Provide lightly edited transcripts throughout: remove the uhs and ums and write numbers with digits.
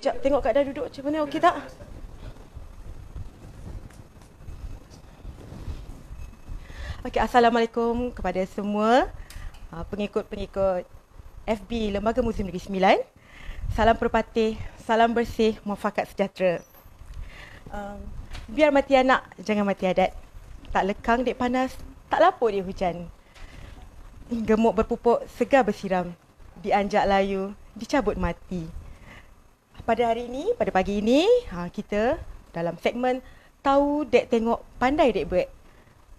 Sekejap, tengok Kak Dah duduk macam mana, okey tak? Okey, Assalamualaikum kepada semua pengikut-pengikut FB Lembaga Muzium Negeri Sembilan. Salam perpatih, salam bersih, muafakat sejahtera. Biar mati anak, jangan mati adat. Tak lekang dek panas, tak lapuk dek hujan. Gemuk berpupuk, segar bersiram. Dianjak layu, dicabut mati. Pada hari ini, pada pagi ini, kita dalam segmen Tahu Dek Tengok, Pandai Dek Buat,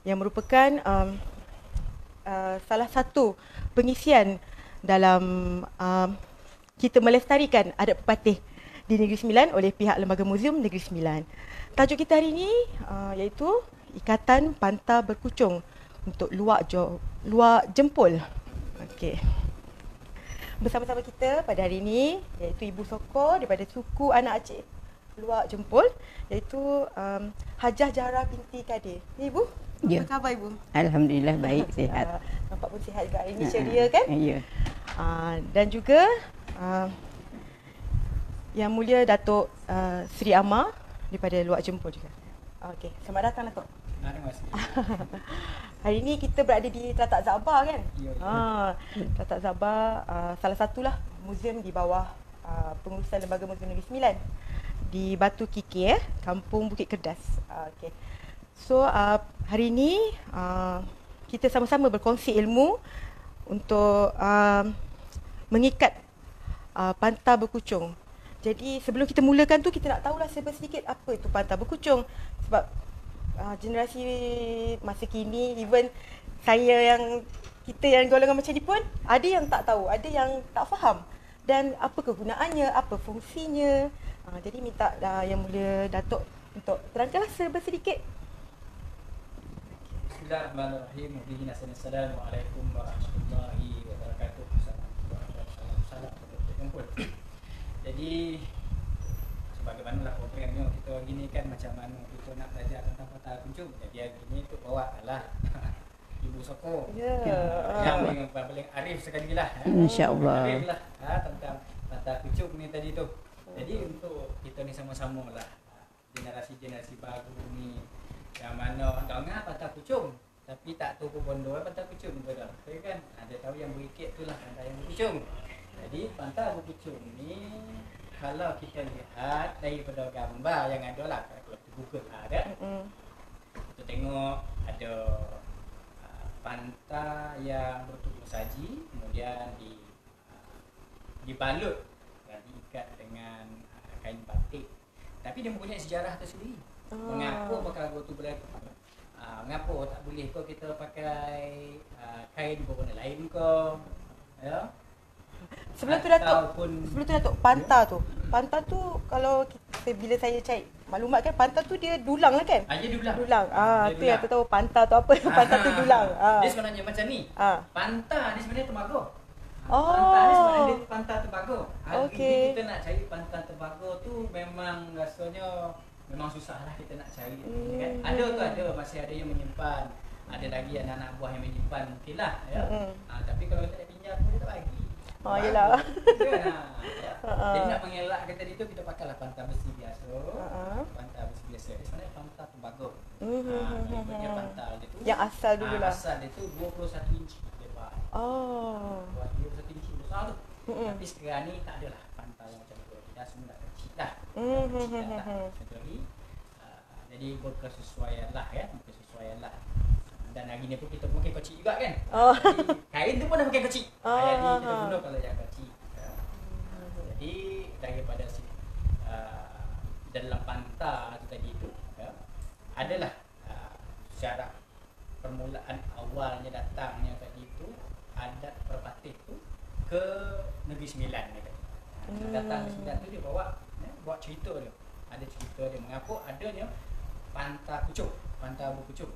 yang merupakan salah satu pengisian dalam kita melestarikan adat pepatih di Negeri Sembilan oleh pihak Lembaga Muzium Negeri Sembilan. Tajuk kita hari ini iaitu Ikatan Pantang Berkucung untuk luak jempol. Okey. Bersama-sama kita pada hari ini iaitu Ibu Sokor daripada suku anak Aceh Luak Jempol, iaitu Hajah Zahra binti Kadir. Ya, Ibu? Ya. Apa khabar Ibu? Alhamdulillah baik, sihat. Nampak pun sihat juga hari ini, ceria kan? Ya. Dan juga Yang Mulia Datuk Seri Amar daripada Luak Jempol juga. Okey, selamat datang Datuk. Terima kasih. Hari ini kita berada di Telatak Zabah kan? Ya. Telatak Zabah salah satulah muzium di bawah pengurusan Lembaga Muzium Negeri Sembilan di Batu Kiki, Kampung Bukit Kedas. Okey. So hari ini kita sama-sama berkongsi ilmu untuk mengikat pantang berkucung. Jadi sebelum kita mulakan tu, kita nak tahulah sedikit apa itu pantang berkucung. Sebab generasi masa kini, even saya yang kita yang golongan macam ni pun ada yang tak tahu, ada yang tak faham dan apa kegunaannya, apa fungsinya. Jadi minta Yang Mulia Datuk untuk terangkanlah sedikit. Bismillahirrahmanirrahim. Assalamualaikum warahmatullahi wabarakatuh. Jadi sebagaimana programnya kita gini kan, macam mana kita nak belajar tentang pantang berkucung. Jadi hari ini tu bawa adalah Ibu Sokor. Yang paling arif sekali lah. InsyaAllah. Arif lah tentang pantang berkucung ni tadi tu. Jadi untuk kita ni sama-sama lah generasi-generasi baru ni, yang mana dengar pantang berkucung tapi tak tahu bondo pantang berkucung betul. Saya kan ada tahu yang berikit tu lah pantang yang berkucung. Jadi pantang berkucung ni kalau kita lihat daripada gambar yang ada lah, kalau kita Google ada, kita tengok ada pantai yang bertubuh saji, kemudian dibalut dan diikat dengan kain batik. Tapi dia mempunyai sejarah tersendiri. Mengapa perkara tu berlaku? Mengapa tak boleh kau kita pakai kain berwarna lain kau? Ya. Sebelum tu Datuk, pantang tu kalau bila saya cari maklumat kan, pantang tu dia dulang lah kan? Dia dulang. Tu yang tak tahu pantang tu apa. Pantang tu dulang. Dia sebenarnya macam ni. Pantang ni sebenarnya tembaga. Oh. Pantang ni sebenarnya pantang tembaga. Okey. Kita nak cari pantang tembaga tu memang rasanya memang susah lah kita nak cari. Kan? Ada masih ada yang menyimpan. Ada lagi anak-anak buah yang menyimpan mungkin lah. Ya. Tapi kalau kita nak pinjam pun dia tak bagi. Yelah. Jadi nak mengelakkan tadi tu, kita pakailah pantang besi biasa. Pantang besi biasa ni sebenarnya pantang tembaga. Dia pantang dia tu Yang asal dulu lah. Asal dia tu 21 inci lebar. 21 inci besar tu. Tapi sekarang ni tak adalah pantang yang macam tu. Kita semua dah kecil dah. Jadi berkesesuaian lah ya. Berkesesuaian lah. Dan hari ni pun kita pakai kecil juga kan. Jadi kain tu pun dah pakai kecil. Jadi kita guna kalau yang kecil. Jadi daripada dalam pantang tu tadi tu adalah syarat permulaan awalnya datangnya tadi tu adat perpatih tu ke Negeri Sembilan ni tadi. Datang Negeri Sembilan tu dia buat cerita dia. Ada cerita dia mengapa adanya pantang berkucung, pantang berkucung.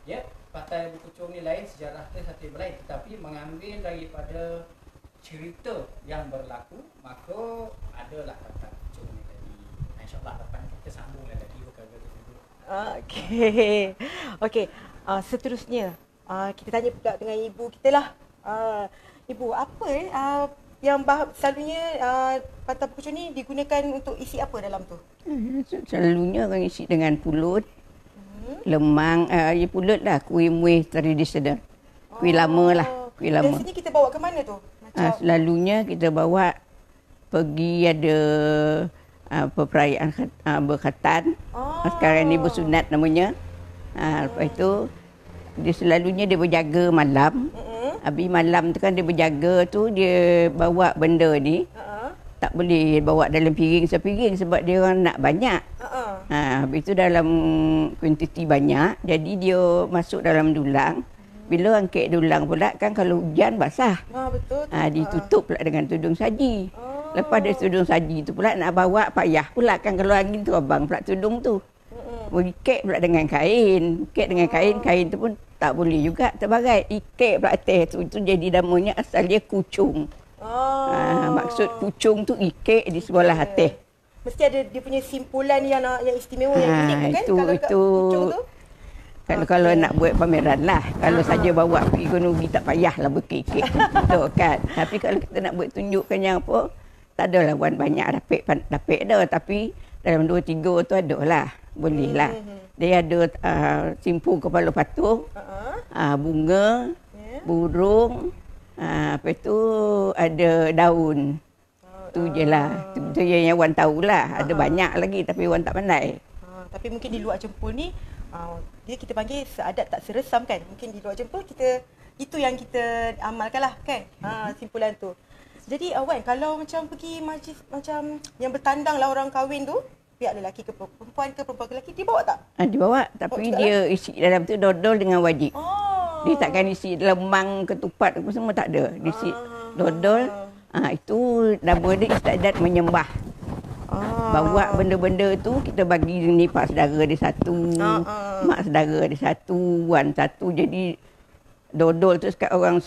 Ya, pantang berkucung ni lain, sejarah dia satu yang lain, tetapi mengambil daripada cerita yang berlaku, maka adalah pantang berkucung ni tadi. InsyaAllah depan kita sambung lagi perkara tersebut. Okey. Seterusnya kita tanya pula dengan ibu kita lah. Ibu, apa yang selalunya patah pucuk ni digunakan untuk isi apa dalam tu? Selalunya orang isi dengan pulut, lemang, pulut lah, kuih muih tradisional. Kuih lama lah, kuih lama. Biasanya kita bawa ke mana tu? Macam Selalunya kita bawa pergi ada perayaan berkhatan. Sekarang ni bersunat namanya. Lepas tu dia selalunya dia berjaga malam. Habis malam tu kan dia berjaga tu, dia bawa benda ni. Tak boleh bawa dalam piring sepiring sebab dia orang nak banyak. Habis tu dalam kuantiti banyak, jadi dia masuk dalam dulang. Bila angkat dulang pula kan kalau hujan basah. Betul. Ditutup pula dengan tudung saji. Lepas dari tudung saji tu pula nak bawa payah pula kan kalau angin tu abang pula tudung tu. Ikat pula dengan kain. Ikat dengan kain tu pun tak boleh juga terbarai. Ikat pula atas tu. Itu jadi namanya asal dia kucung. Maksud kucung tu ikat di sebelah atas. Mesti ada dia punya simpulan yang istimewa yang unik kan? Itu kucung tu. Kalau nak buat pameran lah. Kalau saja bawa pergi Gunung Ubi tak payahlah berkek-kek. Betul kan? Tapi kalau kita nak buat tunjukkan yang apa, tak adalah banyak dapet dah. Tapi dalam 2-3 tu ada lah. Boleh lah. Dia ada simpul kepala patung, bunga, burung, lepas tu ada daun. Tu je lah. Tu yang Wan tahulah. Ada banyak lagi tapi Wan tak pandai. Tapi mungkin di luar Jempol ni, dia kita panggil seadat tak seresam kan. Mungkin di luar Jempol itu yang kita amalkan lah kan. Simpulan tu. Jadi Wan, kalau macam pergi majlis macam yang bertandang lah orang kahwin tu, pihak lelaki ke perempuan ke lelaki, dibawa tak? Dibawa, tapi dia isi dalam tu dodol dengan wajib. Dia takkan isi lemang, ketupat apa semua tak ada. Dia isi dodol. Itu nama dia istiadat menyembah. Bawa benda-benda tu kita bagi ni pak saudara dia satu, mak saudara dia satu, wan satu. Jadi dodol tu sekarang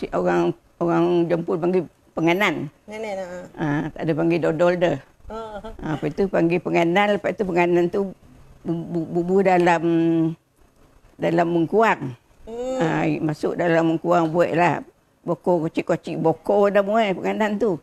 orang Jempol panggil penganan. Nenek tak ada panggil dodol dah. Lepas tu panggil penganan, lepas tu penganan tu bubuh dalam mengkuang. Masuk dalam mengkuang buatlah bokor kocik-kocik bokor dah muai penganan tu.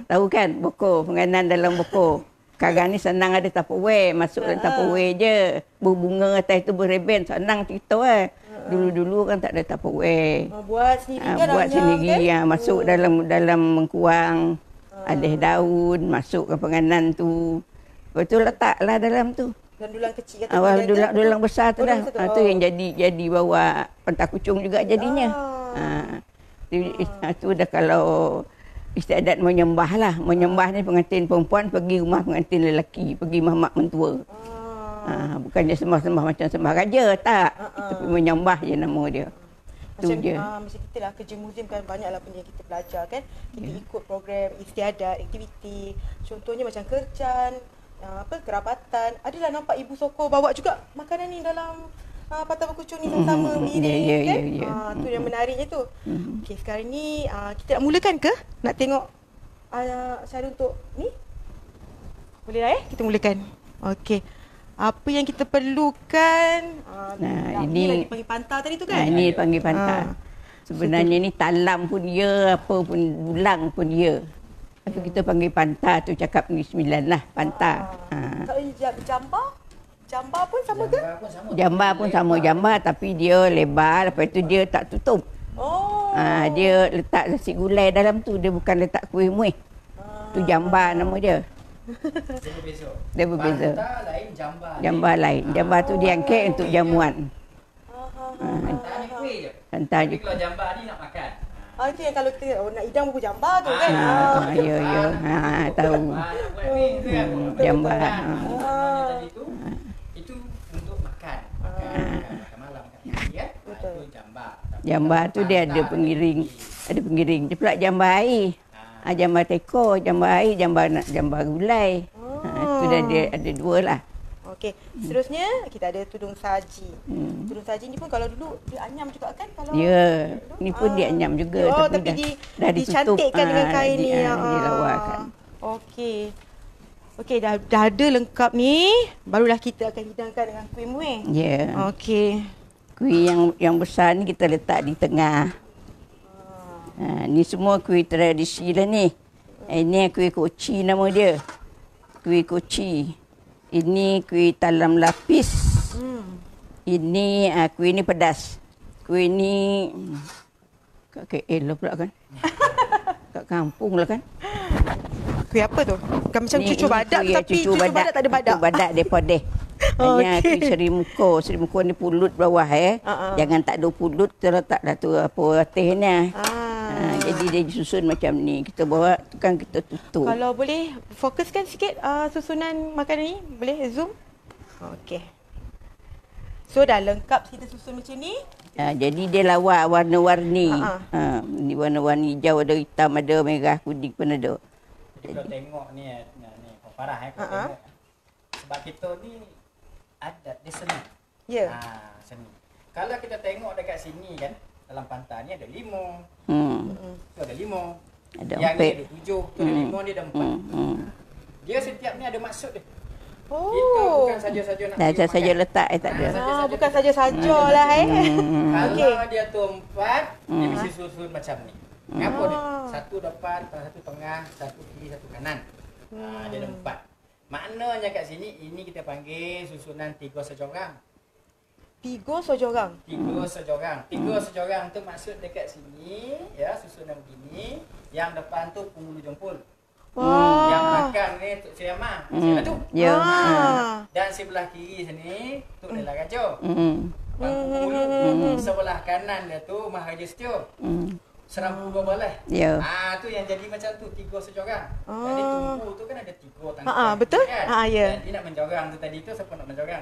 Tahu kan bokor, penganan dalam bokor. Sekarang ni senang ada Tupperware, masuk dalam Tupperware je. Berbunga atas tu bereben, senang cerita Dulu-dulu kan tak ada Tupperware. Buat sendiri kan? Buat sendiri kan? Masuk dalam mengkuang. Ada daun, masuk ke penganan tu. Lepas tu letaklah dalam tu. Dan dulang kecil kata dulang besar tu dah. Tu yang jadi bawa pentas kucung juga jadinya. Tu dah kalau istiadat menyembah lah. Menyembah ni pengantin perempuan pergi rumah pengantin lelaki. Pergi mak mentua. Bukannya sembah-sembah macam sembah raja. Tak. Tapi menyembah je nama dia. Macam kita lah kerja muzium kan banyaklah benda yang kita belajar kan. Kita ikut program istiadat, aktiviti. Contohnya macam kerjan, kerapatan. Adalah nampak Ibu Soko bawa juga makanan ni dalam patah berkucung ni sama-sama beriring kan. Tu yang menariknya tu. Okey, sekarang ni kita nak mulakan ke? Nak tengok cara untuk ni? Boleh lah kita mulakan. Okey. Apa yang kita perlukan? Ini lagi panggil pantar tadi tu kan? Ini panggil pantar. Sebenarnya ni talam pun dia, apa pun dulang pun dia. Tapi kita panggil pantar tu cakap Negeri Sembilan lah, pantar. Kalau jambar pun sama ke? Jambar pun sama, jambar tapi dia lebar, lepas tu dia tak tutup. Dia letak nasi gulai dalam tu, dia bukan letak kuih muih. Tu jambar nama dia. Dia berbeza. Pantar lain, jambar. Jambar lain. Jambar tu dia angkat untuk jamuan. Pantar ni kuih je. Pantar je. Tapi kalau jambar ni nak makan. Itu yang kalau kita nak hidang buku jambar tu kan? Ya. Tahu. Nak buat ni tu kan. Jambar. Tadi tu, itu untuk makan. Makan malam kat pagi kan. Itu jambar. Jambar tu dia ada pengiring. Ada pengiring. Dia pula jambar air. Jambar teko, jambar air, jambar gulai. Itu dah ada dua lah. Okey. Seterusnya kita ada tudung saji. Tudung saji ni pun kalau dulu dia anyam juga kan? Kalau ya, ni pun dia anyam juga. Tapi dah ditutup. Dicantikkan dengan kain ni. Dilawarkan. Okey. Okey, dah ada lengkap ni. Barulah kita akan hidangkan dengan kuih muih. Ya. Okey. Kuih yang besar ni kita letak di tengah. Ni semua kuih tradisi lah ni. Ini kuih koci nama dia. Kuih koci. Ini kuih talam lapis. Ini kuih ni pedas. Kuih ni kat KL lah pula kan. Kat kampung lah kan. Kuih apa tu? Bukan macam Ni cucu badak kuih, tapi cucu badak tak ada badak. Cucu badak dia podeh. Hanya kuih serimuko. Serimuko ni pulut bawah Jangan tak ada pulut, kita letaklah tu apa tehnya. Jadi dia susun macam ni. Kita bawa tu kan kita tutup. Kalau boleh fokuskan sikit susunan makanan ni, boleh zoom? Okey. So dah lengkap kita susun macam ni. Jadi dia lawak warna-warni. Ni warna-warni hijau, ada hitam, ada merah, kuning pun ada. Jadi kalau tengok ni Farah kalau tengok. Sebab kita ni adat dia seni. Ya. Seni. Kalau kita tengok dekat sini kan, dalam pantai ni ada 5. Tu ada 5. Ada yang 4. ni ada 7. Tu ada 5, dia ada 4. Dia setiap ni ada maksud dia. Kita bukan saja-saja nak Saja letak tak ada. Bukan saja-saja lah Kalau dia tu 4, dia mesti susun macam ni. Kenapa dia? Satu depan, satu tengah, satu kiri, satu kanan. Dia ada 4. Maknanya kat sini, ini kita panggil susunan 3 sejorang. 3 sejorang? 3 sejorang. 3 sejorang tu maksud dekat sini, ya, susunan begini. Yang depan tu penghulu jempol. Yang belakang ni Tok Sri Amar. Tu. Ya. Dan sebelah kiri sini Tok Dela Raja. Penghulu. Sebelah kanan dia tu Maharaja Setio. Serampu 2 balai. Ya. Tu yang jadi macam tu 3 sejorang. Jadi tumpu tu kan ada 3 tangkai. Betul? Kan? Ya. Dan dia nak menjorang tu tadi tu, siapa nak menjorang?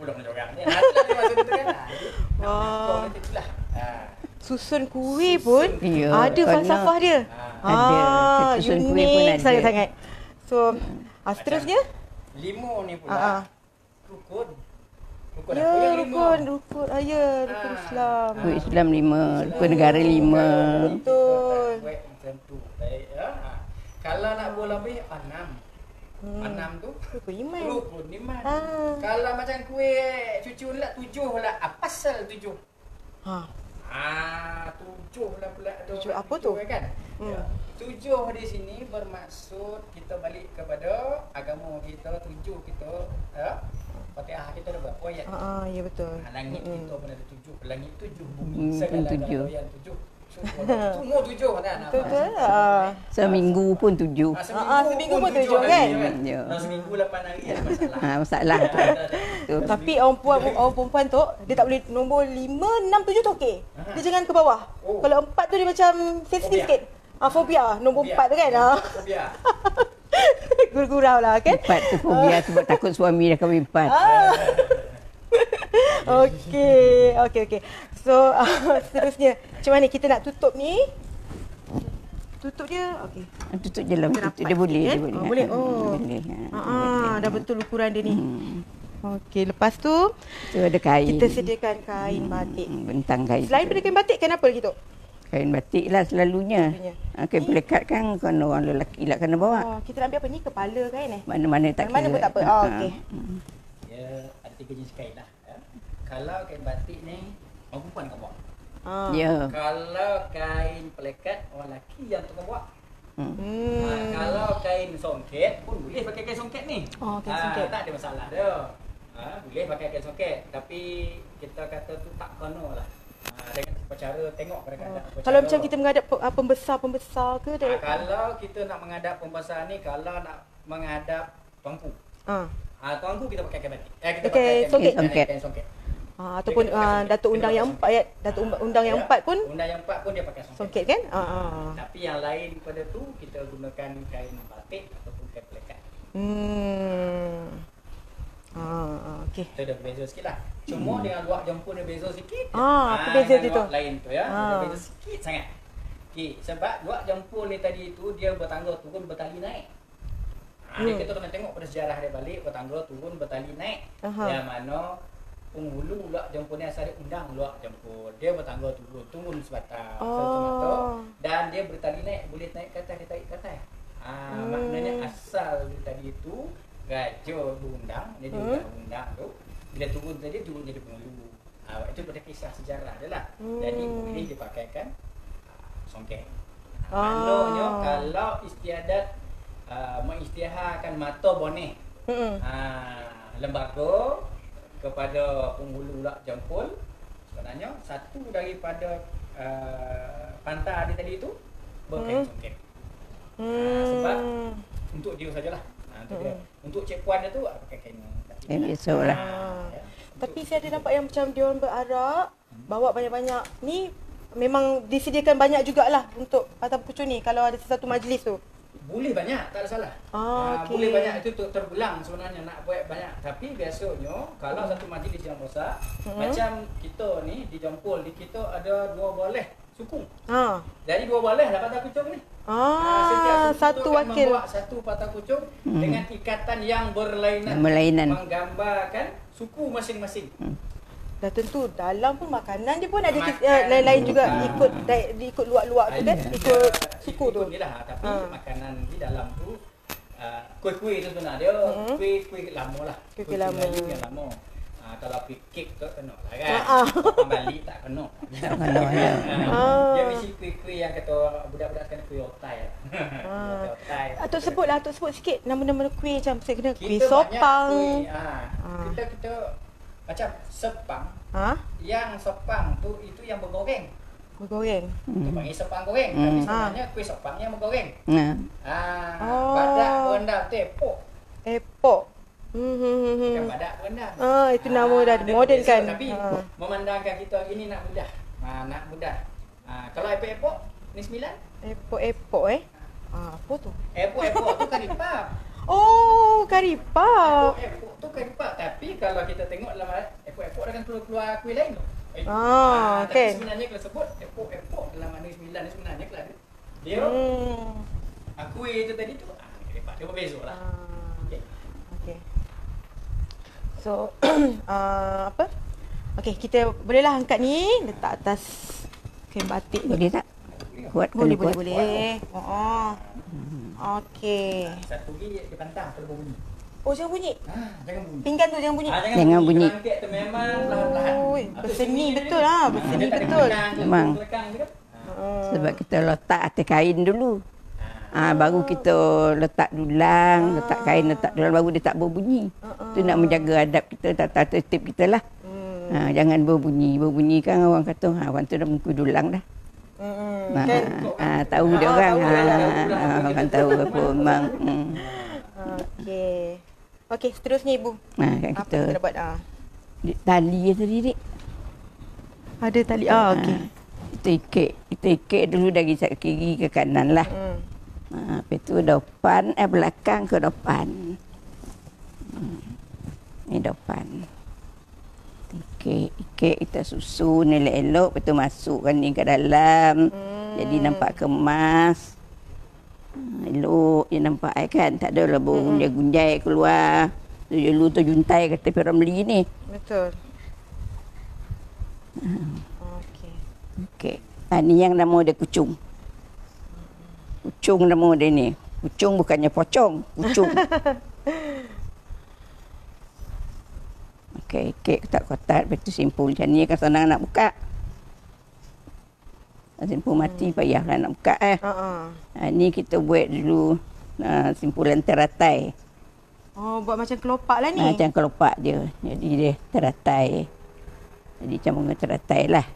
Pula menjorang. Dia nak masuk tu kan. Nak itulah. Susun kuih pun ada falsafah dia. Ada. Susun kuih pun ada. Sangat-sangat. So, seterusnya? 5 ni pula. Rukun. Rukun Ya, apa yang 5? rukun. Rukun Islam. Rukun Islam 5, rukun negara 5. Betul. Buat macam tu. Baik, ya. Kalau nak buat lebih 6. 6 tu Rukun iman. rukun iman. Kalau macam kuih cucu lah 7 lah. Apa pasal 7? 7 lah pula. 7 apa tu? Kan? 7 di sini bermaksud kita balik kepada agama kita, 7 kita, Fatihah kita ada berapa ayat? Ya betul. Langit kita pun ada 7, langit 7, bumi pun segala 7. yang 7. Semua 7 kan? Betul. Seminggu pun 7. Seminggu pun 7 kan? Ya. Seminggu 8 hari ada masalah. Masalah tu. Tapi orang perempuan tu dia tak boleh nombor 5, 6, 7 tu okey. Dia jangan ke bawah. Kalau 4 tu dia macam sensitif sikit. Fobia nombor 4 tu kan. Fobia. Gurau lah kan. 4 tu fobia sebab takut suami dah kahwin 4. Okey. So seterusnya macam mana kita nak tutup ni? Tutup dia. Okey. Tutup je lah. Dia boleh. Kan? Dia boleh. Boleh. Boleh. Dah betul ukuran dia ni. Okey, lepas tu Tu ada kain. kita sediakan kain batik. Bentang kain. Selain daripada kain batik, kain apa lagi tu? Kain batik lah selalunya. Kain pelekat kan kalau orang lelaki lah kena bawa. Kita nak ambil apa ni? Kepala kain Mana-mana tak Mana-mana pun tak apa. Okey. Ya, ada 3 jenis kain lah. Kalau kain batik ni, orang perempuan akan bawa. Ya. Kalau kain pelekat, orang lelaki yang tukang bawa. Kalau kain songket pun boleh pakai kain songket ni. Kain songket. Tak ada masalah dia. Boleh pakai kain songket. Tapi kita kata tu tak kena lah. Dengan cara tengok kadang-kadang. Kalau macam kita menghadap pembesar ke? Kalau kita nak menghadap pembesar ni, kalau nak menghadap tuanku. Tuanku kita pakai kain batik. Kita pakai kain songket. Ataupun Datuk Undang yang 4 ya. Datuk Undang yang 4 pun Undang yang 4 pun dia pakai songket kan? Tapi yang lain daripada tu kita gunakan kain batik ataupun kain pelekat. Okey. Itu dah berbeza sikit lah. Cuma dengan luak jempol dia beza sikit. Apa beza dia tu? Luak lain tu ya. Dia beza sikit sangat. Okey, sebab luak jempol ni tadi tu dia bertangga turun bertali naik. Kita kena tengok pada sejarah dia balik, bertangga turun bertali naik. Yang mana penghulu luak jempol ni asal dia undang luak jempol. Dia bertangga turun sebatang, semata. Dan dia bertali naik, boleh naik ke atas, dia tarik ke atas. Maknanya asal dia tadi tu raja berundang, dia undang tu. Bila turun tadi, jadi penghulu. Itu pada kisah sejarah dia lah. Jadi boleh dipakaikan songket. Maknanya kalau istiadat mengisytiharkan mata boneh lembaga kepada penghulu ulak jempol, sebenarnya satu daripada pantai tadi itu berkain songket. Sebab untuk dia sajalah. Untuk dia. Untuk Cik Puan dia tu pakai kain biasalah. Tapi saya ada nampak yang macam dia orang berarak, bawa banyak-banyak. Ni memang disediakan banyak jugalah untuk patah pucuk ni kalau ada satu majlis tu. Boleh banyak, tak ada salah. Okay. Boleh banyak, itu terpulang sebenarnya nak buat banyak. Tapi biasanya kalau satu majlis yang besar, macam kita ni di Jempol, di kita ada 2 boleh suku. Jadi 2 boleh lah patah pucuk ni. Setiap suku satu akan wakil. membawa satu patah pucuk dengan ikatan yang berlainan. Menggambarkan suku masing-masing. Dah tentu dalam pun makanan dia pun ada lain-lain juga ikut luak-luak tu kan, ikut suku tu. Inilah, tapi makanan di dalam tu kuih-kuih tu sebenarnya dia kuih-kuih lama lah. Kuih lama. Melayu yang lama. Kalau kuih kek tu kena lah kan. Orang Bali tak kena. Dia mesti kuih-kuih yang kata budak-budak sekarang kuih otai lah. Atuk sebut sikit nama-nama kuih macam saya kena kuih Kita sopang. banyak kuih. Kita macam sepang. Yang sepang tu itu yang bergoreng. Bergoreng. Itu panggil sepang goreng. Tapi sebenarnya kuih sepang yang bergoreng. Badak berendam tu epok. Epok. Bukan badak berendam. Itu nama dah moden kan. Tapi memandangkan kita ini nak mudah. Nak mudah. Kalau epok-epok ni 9. Epok-epok apa tu? Epok-epok tu kari pap. Oh, kari pap. Epok-epok tu kari pap. Tapi kalau kita tengok dalam epok-epok akan keluar kuih lain tu. Okay. Tapi sebenarnya kalau sebut epok-epok dalam Negeri Sembilan ni sebenarnya kalau dia kuih itu tadi tu kari pap. Dia berbeza lah. Okay. So apa? Okay, kita bolehlah angkat ni letak atas kain batik ni. Boleh tak? Kuat ke? Boleh. Okey. Satu lagi dia pantang kalau bunyi. Oh, jangan bunyi. Jangan bunyi. Pinggan tu jangan bunyi. Jangan bunyi. Kerangkek tu memang perlahan-lahan. Berseni betul lah. Berseni Dia tak ada betul. kelekang, Memang. kelekang je kan? Sebab kita letak atas kain dulu. Baru kita letak dulang, letak kain, letak dulang, baru dia tak berbunyi. Itu nak menjaga adab kita, tata tertib kita lah. Jangan berbunyi. Berbunyi kan orang kata, orang tu dah mengkuih dulang dah. Tahu dia orang. Orang tahu apa memang. Okey, seterusnya ibu. Kan Apa kita kita dapat? tali tadi dik. Ada tali. Okey. Kita ikat dulu dari sisi kiri ke kanan lah. Lepas tu depan, belakang ke depan. Ni depan. Ikat kita susun elok-elok, lepas tu masukkan ni ke dalam. Jadi nampak kemas. Elok je nampak kan. Tak ada lah gunjai keluar. Dulu tu juntai kata orang beli ni. Betul. Okey. Ni yang nama dia kucung. Kucung nama dia ni. Kucung bukannya pocong. Kucung. Okey, kek kotak-kotak. Lepas tu simpul macam ni kan senang nak buka. Simpul mati payahlah nak buka ni kita buat dulu simpulan teratai. Oh, buat macam kelopak lah ni. Macam kelopak je. Jadi dia teratai. Jadi macam bunga teratai lah.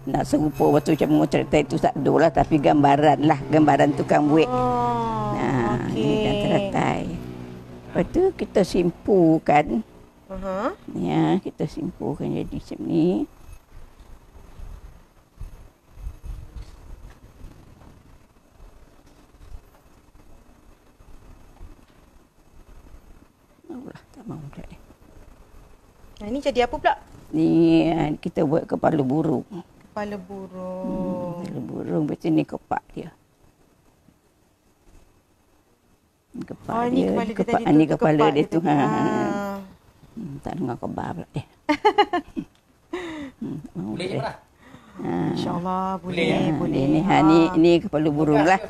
Nak serupa waktu macam bunga teratai tu tak ada lah. Tapi gambaran lah. Gambaran tukang buat. Ini dah teratai. Lepas tu kita simpulkan. Ya, kita simpulkan jadi macam ni. Tak mahu dah ni. Ini jadi apa pula? Ni kita buat kepala burung. Kepala burung. Kepala burung macam ni kepak dia. Kepak ni dia. kepala dia tadi tu. Ni kepala dia tu. Tak dengar khabar pula dia. Boleh je lah. InsyaAllah boleh. Ni kepala burung lah.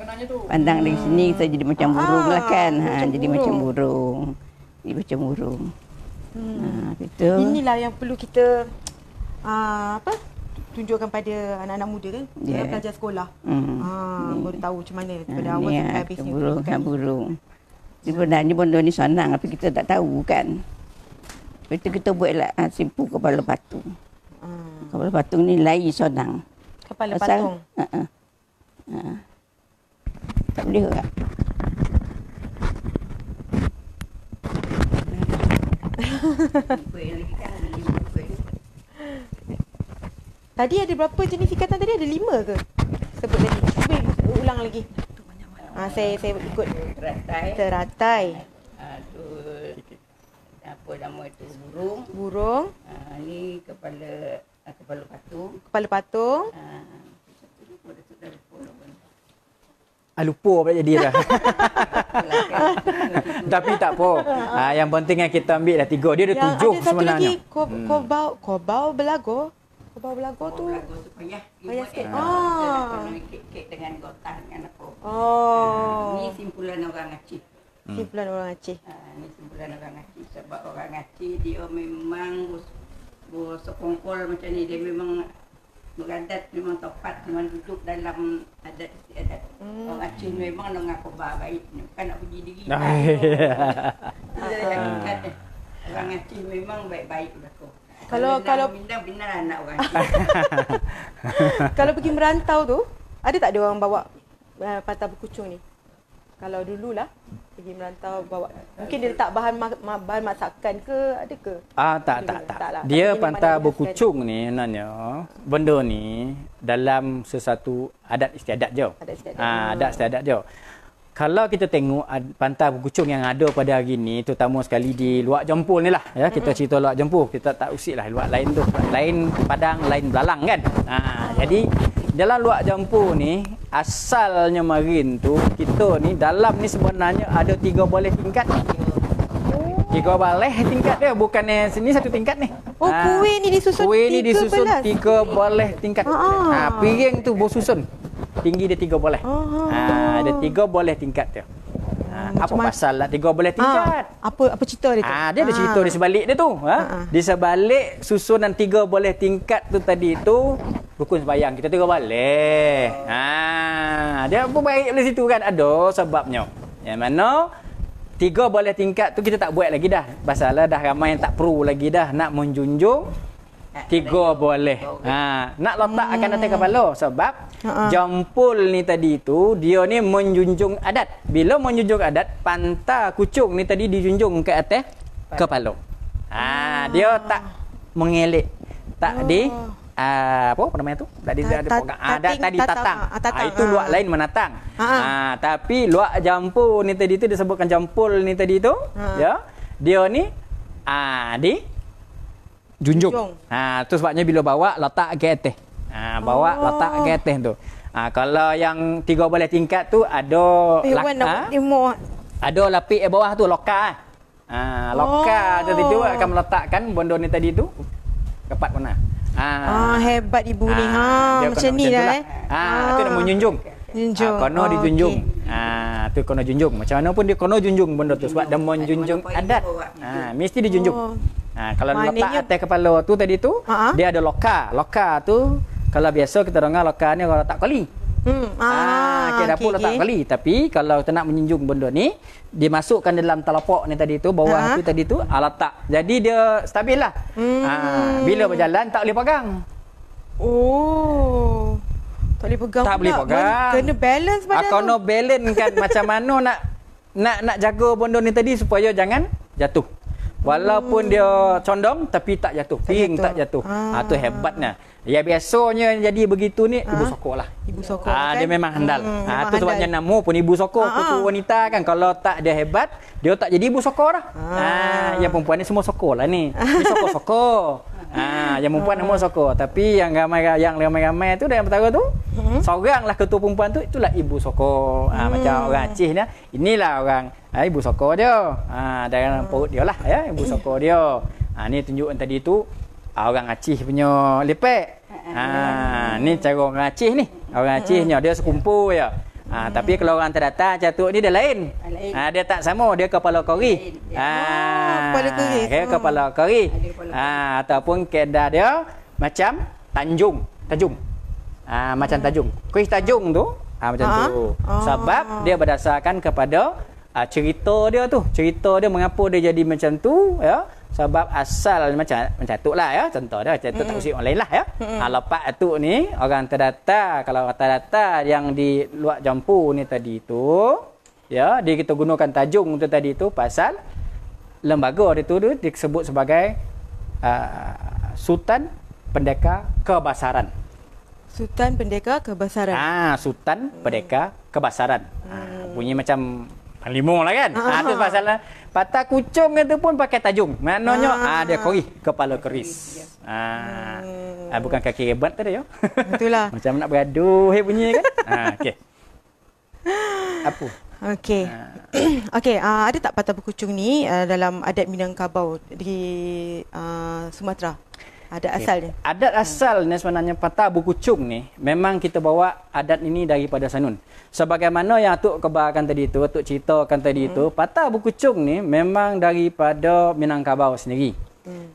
Pandang dari sini kita jadi macam burung lah kan. Jadi macam burung. Jadi macam burung. Inilah yang perlu kita tunjukkan pada anak-anak muda kan, pelajar sekolah. Baru tahu macam mana daripada awal ni, sampai habis ni. Burung. Sebenarnya benda ni senang tapi kita tak tahu kan. Lepas tu kita buatlah simpu kepala patung. Kepala patung ni lai senang. Kepala patung. Tak boleh tak? Tadi ada berapa jenis ikatan tadi? Ada 5 ke? Sebut tadi. Cuba ulang lagi. Saya ikut teratai. Tu apa nama itu burung. Burung. Ni kepala patung. Kepala patung. Lupa pula jadi dah. Tapi tak apa. Yang penting yang kita ambil dah 3. Dia ada 7 sebenarnya. Ada satu lagi kobau belago. Kobau belago tu payah sikit. Kek dengan gotan dengan apa. Ni simpulan orang Aceh. Simpulan orang Aceh. Ni simpulan orang Aceh sebab orang Aceh dia memang bersekongkol macam ni, dia memang beradat, memang tepat, memang duduk dalam adat istiadat. Orang Aceh memang dengan khabar baik, bukan nak puji diri. Orang Aceh memang baik-baik belaka. Kalau bina anak orang Aceh. Kalau pergi merantau tu, ada tak ada orang bawa pantai berkucung ni? Kalau dululah pergi merantau bawa, mungkin dia letak bahan masakan ke, ada ke? Tak lah. Dia pantai berkucung ni sebenarnya benda ni dalam sesuatu adat istiadat je. Adat istiadat je. Kalau kita tengok pantai berkucung yang ada pada hari ni, terutama sekali di Luak Jempul ni lah, ya, kita cerita Luak Jempul, kita tak usik lah luak lain tu, lain Padang, lain Belalang kan. Jadi dalam Luak Jempul ni, asalnya marin tu, kita ni dalam ni sebenarnya ada 3 boleh tingkat. 3 boleh tingkat dia, bukannya sini 1 tingkat ni. Kuih ni disusun 3 boleh tingkat. Piring tu bersusun. Tinggi dia 3 boleh. Ada 3 boleh tingkat dia. Apa pasal lah 3 boleh tingkat? Apa cerita dia tu? Dia ada cerita di sebalik dia tu. Di sebalik susunan 3 boleh tingkat tu tadi tu, rukun sembahyang kita 3 boleh. Dia apa baik dari situ kan? Ada sebabnya. Yang mana 3 boleh tingkat tu kita tak buat lagi dah. Pasal dah ramai yang tak perlu lagi dah nak menjunjung 3 boleh. Nak letak akan atas kepala sebab jempul ni tadi tu dia ni menjunjung adat. Bila menjunjung adat, pantai kucung ni tadi dijunjung ke atas kepala. Dia tak mengelek. Tak di apa namanya tu? Tadi tatang. Itu luak lain menatang. Tapi luak jempul ni tadi tu disebutkan jempul ni tadi tu, ya. Dia ni di junjung. Tu sebabnya bila bawa letak ke atas. Bawa letak ke atas tu. Kalau yang 3 boleh tingkat tu ada ada lapik bawah tu loka. Loka tadi tu akan meletakkan benda ni tadi tu tepat mana. Hebat ibu ni. Macam ni lah. Tu nak menjunjung. Kono dijunjung. Tu kono junjung. Macam mana pun dia kono junjung benda tu sebab dia menjunjung adat. Mesti dijunjung. Kalau letak atas kepala tu tadi tu, dia ada loka. Loka tu kalau biasa kita dengar loka ni orang letak koli. Kita pun letak koli. Tapi kalau kita nak menjunjung benda ni, dimasukkan dalam telapak ni tadi tu, bawah tu tadi tu, letak. Jadi dia stabil lah. Bila berjalan tak boleh pegang. Tak boleh pegang. Tak boleh pegang. Kena balance badan. Kena balance kan macam mana nak jaga benda ni tadi supaya jangan jatuh. Walaupun dia condong tapi tak jatuh. Piring tak jatuh. Tu hebatnya. Ya biasanya jadi begitu ni ibu sokor lah. Ibu sokor kan? Dia memang handal. Tu sebabnya nama pun ibu sokor. Kutu wanita kan. Kalau tak dia hebat, dia tak jadi ibu sokor lah. Yang perempuan ni semua sokor lah ni. Dia sokor-sokor. Yang perempuan nama sokor. Tapi yang ramai-ramai tu, yang pertama tu, seorang lah ketua perempuan tu, itulah ibu sokor. Macam orang Aceh ni, inilah orang ibu sokor dia. Dalam perut dia lah, ya, ibu sokor dia. Ni tunjukkan tadi tu orang Aceh punya lepek. Ni cara orang Aceh ni. Orang Acehnya dia sekumpul je. Tapi kalau orang terdatar catuk ni dia lain. Dia tak sama, dia kepala kori. Kepala kori. Kepala kori. Ataupun kedah dia macam tanjung. tajung. Macam tajung. Kuih tajung tu macam tu. Sebab dia berdasarkan kepada cerita dia tu. Cerita dia mengapa dia jadi macam tu, ya. Sebab asal macam tu lah, ya. Contoh dia macam tu, tak usik orang lain lah, ya. Lepas tu ni orang terdata, kalau orang terdata yang di luar Jampu ni tadi tu, ya, dia kita gunakan tajung tu tadi tu pasal lembaga dia tu disebut sebagai Sultan Pendekar Kebasaran. Sultan Pendekar Kebasaran. Sultan Pendekar Kebasaran. Bunyi macam panglima lah kan. Itu pasal patah kucung itu pun pakai tajung. Maknanya dia korih, kepala keris. Bukan kaki rebat tadi, ya. Itulah. Macam nak bergaduh bunyi kan. Okey. Apa? Okey. Okey, ada tak patah berkucung ni dalam adat Minangkabau di Sumatera? Adat asalnya. Adat asalnya sebenarnya patah berkucung ni memang kita bawa adat ini daripada Sanun. Sebagaimana yang Atuk kebarkan tadi tu, Atuk ceritakan tadi tu, patah berkucung ni memang daripada Minangkabau sendiri.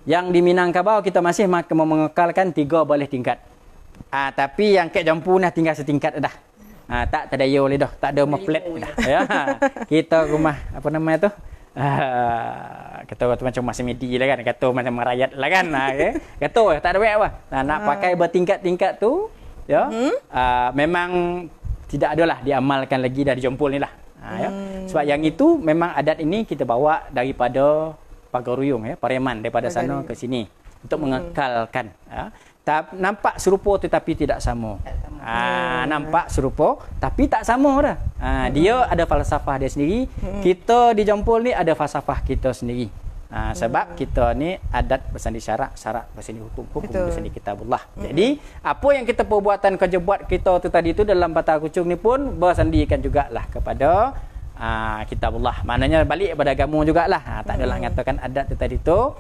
Yang di Minangkabau kita masih mengekalkan 3 balis tingkat. Tapi yang kat Jampu dah tinggal setingkat dah. Tak terdaya oleh dah, tak ada rumah flat dah. Ya. Kita rumah apa namanya tu? Kata macam masa medi lah kan, kata macam merayat lah kan. Kata tak ada duit apa. Nak pakai bertingkat-tingkat tu, ya. Memang tidak adalah diamalkan lagi dari Jompol ni lah. Ya. Sebab yang itu memang adat ini kita bawa daripada Pagaruyung, ya, Pariaman, daripada sana ke sini untuk mengekalkan. Ya. Nampak serupa tetapi tidak sama. Nampak serupa tapi tak sama dah. Dia ada falsafah dia sendiri. Kita di Jompol ni ada falsafah kita sendiri. Sebab kita ni adat bersandi syarak, syarak bersandi hukum, hukum bersandi kitabullah. Jadi apa yang kita perbuatan kerja buat kita tu tadi tu dalam patah kucung ni pun bersandikan jugalah kepada kitabullah. Maknanya balik kepada agama jugalah. Tak adalah mengatakan adat tu tadi tu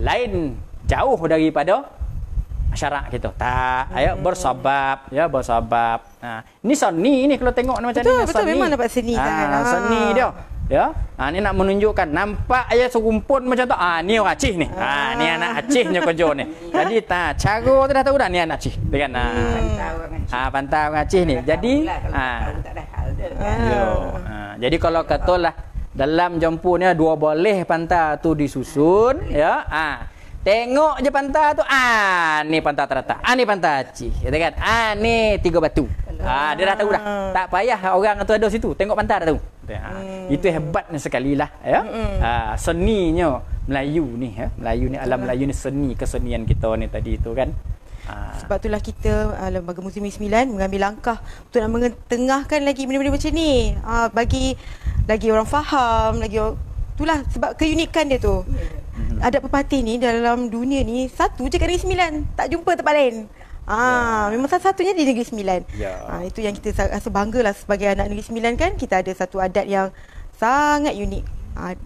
lain jauh daripada syarak kita. Tak, ayo bersabab, ya, bersabab. Ni seni ni kalau tengok macam ni. Betul, memang dapat seni kan. Seni dia. Ya. Ni nak menunjukkan nampak aja serumpun macam tu. Ni orang Aceh ni. Ni anak Acehnya kerja ni. Jadi cara tu dah tahu dah ni anak Aceh. Kan. Pantau orang Aceh ni. Jadi jadi kalau katalah dalam Jampu ni 2 boleh pantau tu disusun, ya. Tengok je pantai tu. Ni pantai terletak. Ni pantai Aceh. Kata kan? Ni 3 batu. Dia dah tahu dah. Tak payah orang tu ada situ. Tengok pantai dah tahu. Itu hebatnya sekali lah. Ya? Seninya Melayu ni. Ya? Melayu ni, alam Melayu ni seni, kesenian kita ni tadi tu kan. Sebab itulah kita Lembaga Muzium Negeri Sembilan mengambil langkah untuk nak mengetengahkan lagi benda-benda macam ni. Bagi lagi orang faham, lagi orang, itulah sebab keunikan dia tu. Adat pepatih ni dalam dunia ni satu je kat Negeri Sembilan, tak jumpa tempat lain. Memang satu-satunya di Negeri Sembilan. Itu yang kita rasa banggalah sebagai anak Negeri Sembilan kan, kita ada satu adat yang sangat unik.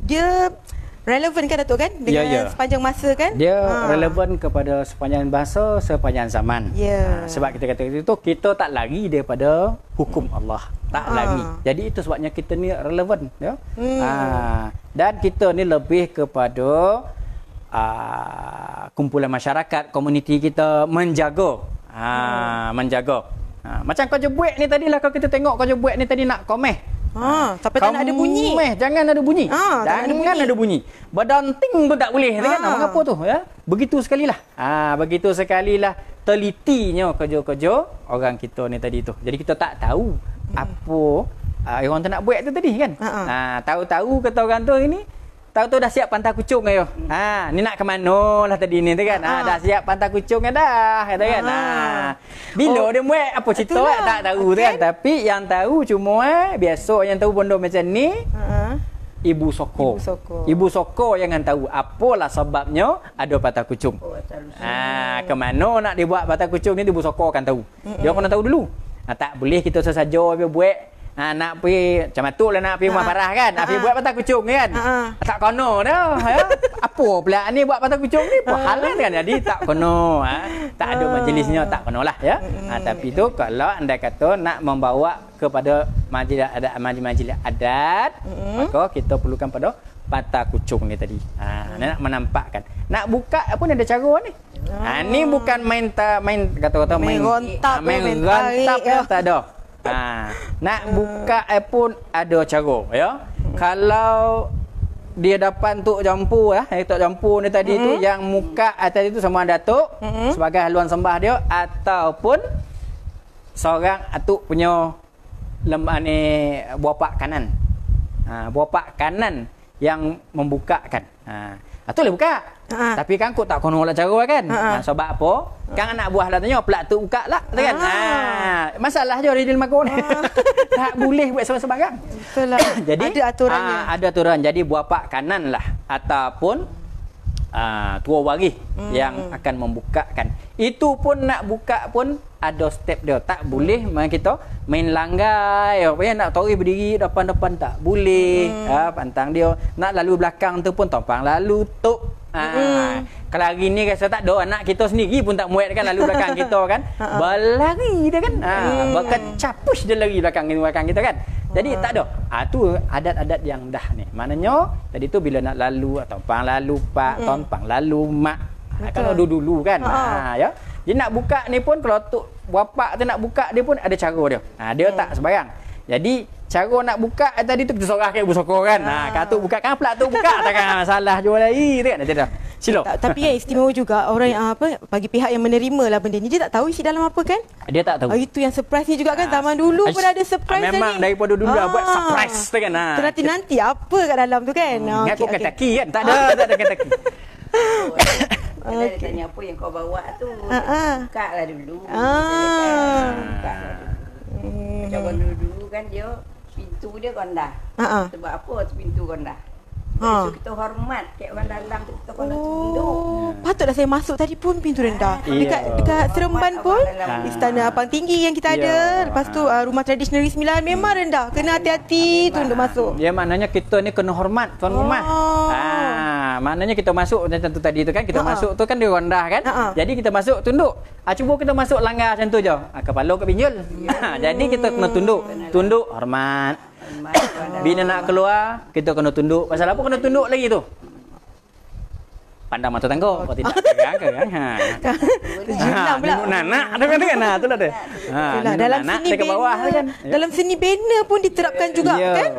Dia relevan kan Datuk kan dengan sepanjang masa kan? Dia relevan kepada sepanjang masa, sepanjang zaman. Sebab kita kata itu kita tak lari daripada hukum Allah. Tak lari. Jadi itu sebabnya kita ni relevan, ya. Dan kita ni lebih kepada kumpulan masyarakat, komuniti kita menjaga. Menjaga. Macam kau jebuek ni tadi lah, kalau kita tengok kau jebuek ni tadi nak komeh. Sampai tak nak ada bunyi. Jangan ada bunyi. Jangan ada bunyi. Berdanting pun tak boleh. Kan? Mengapa tu? Ya? Begitu sekalilah. Begitu sekalilah telitinya kerja-kerja orang kita ni tadi tu. Jadi kita tak tahu apa orang tu nak buat tu tadi kan. Tahu-tahu kata orang tu ini, tahu-tahu dah siap pantai kucung ayo. Ni nak ke mana lah tadi ni tu kan. Dah siap pantai kucung dah kata kan. Bila dia muat apa cerita tak tahu tu kan. Tapi yang tahu cuma biasa yang tahu benda macam ni Ibu Soko. Ibu Soko yang tahu apalah sebabnya ada patah kucung. Ke mana nak dibuat patah kucung ni Ibu Soko akan tahu. Dia kena tahu dulu. Tak boleh kita sesaja buat. Nak pergi macam tu lah, nak pergi rumah parah kan, nak pergi buat patah kucung kan. Tak kono dah, ya. Apa pula ni buat patah kucung ni pahalan kan, jadi tak kono. Tak ada majlisnya, tak kono lah ya. Tapi tu kalau anda kata nak membawa kepada majlis adat, maka kita perlukan pada patah kucung ni tadi. Nak menampakkan. Nak buka pun ada cara ni. Ni bukan main kata-kata Main rontak, main main rantap tarik, tak ada. Nak buka pun ada cara ya. Kalau dia dapat tok jampu tok jampu ni tadi tu yang muka tadi tu sama datuk sebagai haluan sembah dia ataupun seorang atuk punya buah pak kanan. Buah pak kanan yang membukakan. Atuk boleh buka. Tapi kan kau tak kono lah cara kan. Sebab apa? Kan anak buah lah tanya pelak tu buka lah kan. Masalah je di rumah kau ni. Tak boleh buat sembarang. Betul lah. Jadi ada aturannya. Ada aturan. Jadi buah pak kanan lah ataupun tua waris yang akan membukakan. Itu pun nak buka pun ada step dia. Tak boleh kita main langgai. Nak tori berdiri depan-depan tak boleh. Pantang dia. Nak lalu belakang tu pun tompang lalu tok. Kalau hari ni rasa tak ada anak kita sendiri pun tak muat kan lalu belakang kita kan. Berlari dia kan. Berkecapus dia lari belakang kita kan. Jadi tak ada. Tu adat-adat yang dah ni. Maknanya tadi tu bila nak lalu tompang lalu pak, tompang lalu mak. Kan dulu kan. Ya. Jadi nak buka ni pun kalau tok bapak tu nak buka dia pun ada cara dia. Dia tak sembarang. Jadi cara nak buka tadi tu kita sorang ibu sokor kan. Katuk buka kan pula tu buka takkan masalah jual lagi tu kan. Tidak. Silo. Tapi yang istimewa juga orang yang bagi pihak yang menerima lah benda ni dia tak tahu isi dalam apa kan? Dia tak tahu. Itu yang surprise ni juga kan zaman dulu pun ada surprise ni. Memang daripada dulu dah buat surprise tu kan. Nanti apa kat dalam tu kan. Ingat kau Kentucky kan? Tak ada Kentucky. Kalau dia tanya apa yang kau bawa tu, buka lah dulu. Buka lah dulu. Macam dulu kan dia pintu dia kondah. Sebab apa pintu kondah? So kita hormat kat orang dalam tu kita kondah tunduk. Patutlah saya masuk tadi pun pintu rendah. Dekat Seremban pun istana Abang Tinggi yang kita ada. Lepas tu rumah tradisional Negeri Sembilan memang rendah. Kena hati-hati tu untuk masuk. Ya maknanya kita ni kena hormat tuan rumah. Maknanya kita masuk macam tu tadi tu kan kita masuk tu kan dia rendah kan. Jadi kita masuk tunduk. Cuba kita masuk langgar macam tu je. Kepala kat pinjul. Jadi kita kena tunduk. Tunduk hormat. Bila nak keluar kita kena tunduk. Pasal apa kena tunduk lagi tu? Pandang mata tangga. Kalau tidak kan. Terjulang pula. Nak ada kan. Itulah dia. Dalam seni dekat bawah kan. Dalam seni banner pun diterapkan juga kan.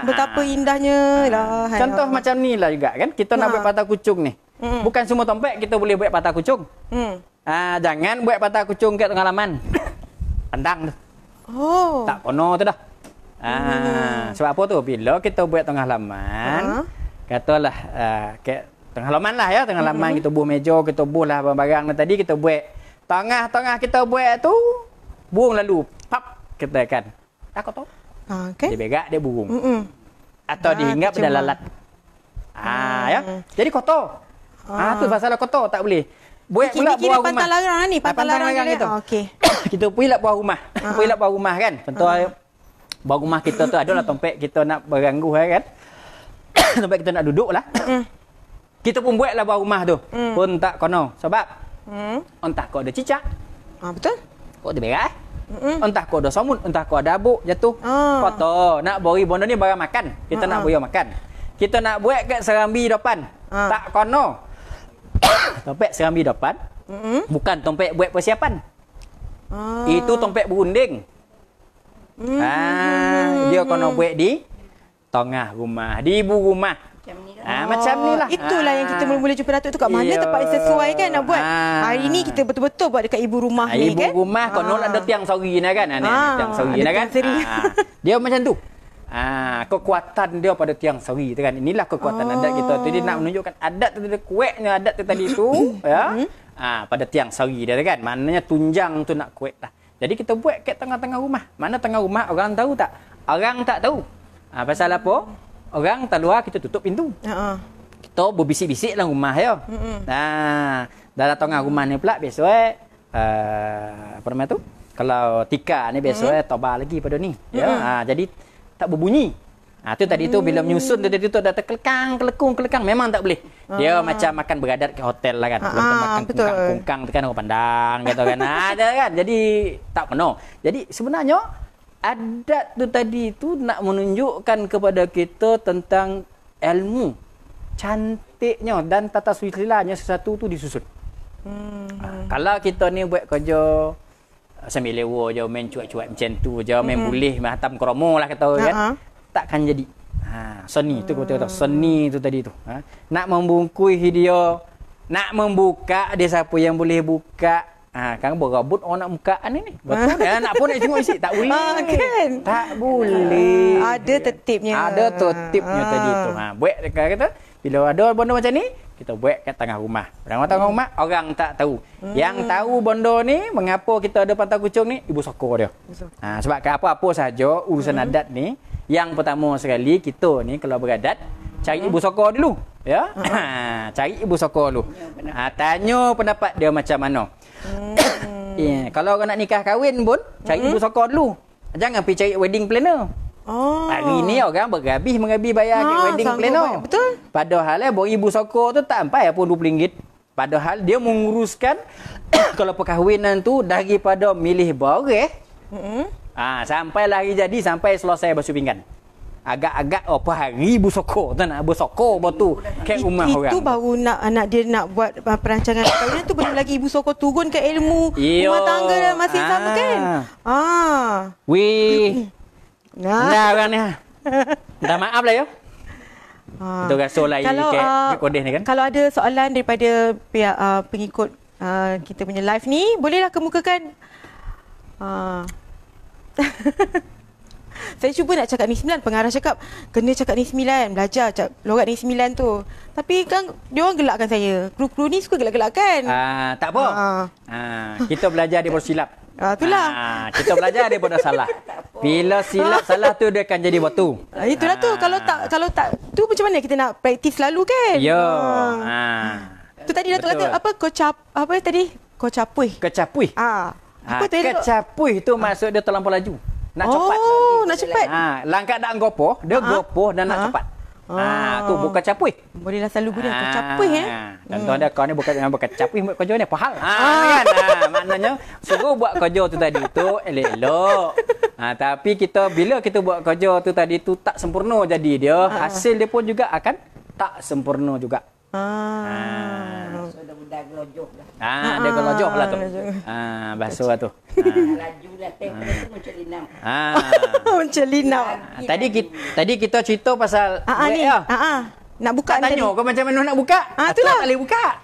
Betapa indahnya lah. Contoh macam ni lah juga kan. Kita nak buat patah kucung ni. Bukan semua tompek kita boleh buat patah kucung. Jangan buat patah kucung kat tengah laman. Pandang tu. Tak kono tu dah. Sebab apa tu? Bila kita buat tengah laman, katalah kat tengah laman lah ya, tengah laman kita buh meja, kita buh lah barang-barang tadi kita buat. Tengah-tengah kita buat tu, buang lalu, pap kita kan. Tak tahu. Okay. Dia berak dia burung. Atau dihinggap pada lalat. Ya. Jadi kotor. Tu pasal kotor tak boleh. Buat pula buah rumah. Pantang larang ni, pantang larang gitu. Okey. Kita pergi lah buah rumah. Pergi lah buah rumah kan. Tentu buah rumah kita tu adalah tompek kita nak berangguh kan. Tompek kita nak duduk lah. Kita pun buatlah buah rumah tu. Pun tak kono. Sebab entah kau ada cicak. Betul. Kau ada berak. Entah kau ada somut, entah kau ada abuk jatuh. Kotor. Nak beri benda ni barang makan. Kita nak beri makan. Kita nak buat kat serambi depan. Tak kono. Tompek serambi depan. Bukan tompek buat persiapan. Itu tompek berunding. Dia kono buat di tengah rumah, di ibu rumah. Macam ni lah. Itulah yang kita mula-mula jumpa Datuk tu kat mana tempat yang sesuai kan nak buat. Hari ni kita betul-betul buat dekat ibu rumah ni kan. Ibu rumah kono ada tiang sori ni kan. Tiang sori ni kan. Dia macam tu. Kekuatan dia pada tiang sori tu kan. Inilah kekuatan adat kita. Jadi nak menunjukkan adat tu kuatnya adat tu tadi tu ya. Pada tiang sori dia kan. Maknanya tunjang tu nak kuat lah. Jadi kita buat kat tengah-tengah rumah. Mana tengah rumah orang tahu tak? Orang tak tahu. Pasal apa? Orang tak luar kita tutup pintu. Kita berbisik-bisik dalam rumah ya. Dalam tengah rumah ni pula biasa apa nama tu? Kalau tika ni biasa toba lagi pada ni. Ya. Jadi tak berbunyi. Tu tadi tu bila menyusun tu tadi tu dah kelekung memang tak boleh. Dia macam makan beradat ke hotel lah kan. Makan kungkang tu kan orang pandang gitu kan. Ada kan. Jadi tak penuh. Jadi sebenarnya adat tu tadi tu nak menunjukkan kepada kita tentang ilmu cantiknya dan tata susilanya sesuatu tu disusun. Kalau kita ni buat kerja sambil lewa je, main cuak-cuak macam tu je, main boleh main hatam kromo lah kata kan, takkan jadi. Seni tu kata seni tu tadi tu. Nak membungkui dia, nak membuka dia siapa yang boleh buka. Kan berabut orang nak buka ni. Betul dah nak pun nak tengok isi tak boleh. Kan? Tak boleh. Ada tertibnya. Ada tertibnya tadi tu. Buat dekat kata bila ada benda macam ni kita buat kat tengah rumah. Tengah rumah orang tak tahu. Yang tahu benda ni mengapa kita ada pantai kucing ni ibu sokor dia. Sebab apa-apa saja urusan adat ni yang pertama sekali kita ni kalau beradat cari ibu sokor dulu ya. Cari ibu sokor dulu. Tanya pendapat dia macam mana. Kalau orang nak nikah kahwin pun cari ibu sokor dulu. Jangan pergi cari wedding planner. Hari ni orang bergabih bayar wedding planner. Betul. Padahal ibu sokor tu tak sampai pun RM20. Padahal dia menguruskan kalau perkahwinan tu daripada milih barang sampai lari jadi sampai selesai basuh pinggan. Agak-agak apa hari ibu sokor tu nak bersokor betul ke rumah orang. Itu baru nak dia nak buat perancangan perkahwinan tu belum lagi ibu sokor turun ke ilmu rumah tangga dan masih sama kan. Wih. Nah orang ni. Minta maaf lah ya. Kita rasa lah ke kodeh ni kan. Kalau ada soalan daripada pihak pengikut kita punya live ni, bolehlah kemukakan. Saya cuba nak cakap ni 9, pengarah cakap kena cakap ni 9, belajar logat ni 9 tu. Tapi kan dia orang gelakkan saya. Kru-kru ni suka gelak-gelakkan. Tak apa. Kita belajar daripada silap. Itulah. Kita belajar daripada salah. Bila silap salah tu dia akan jadi batu. Itulah tu. Kalau tak tu macam mana kita nak praktis selalu kan? Ya. Tu tadi Datuk kata apa apa tadi? Kocapui. Apa tu? Kecapui tu maksud dia terlampau laju. Nak cepat. Nak cepat. Langkah dak gopoh, dia gopoh dan nak cepat. Tu bukan capui. Bolehlah selalu guna kocapui Contoh dia kau ni bukan capui buat kerja ni pahal. Kan. Maknanya suruh buat kerja tu tadi tu elok-elok. Tapi bila kita buat kerja tu tadi tu tak sempurna jadi dia, hasil dia pun juga akan tak sempurna juga. So dah gelojok lah. Dia gelojok lah tu. Bahasa lah tu. Laju lah tempoh tu mencelinap. Mencelinap. Tadi kita cerita pasal ni. Nak buka tak tanya kau macam mana nak buka? Itulah. Tak boleh buka.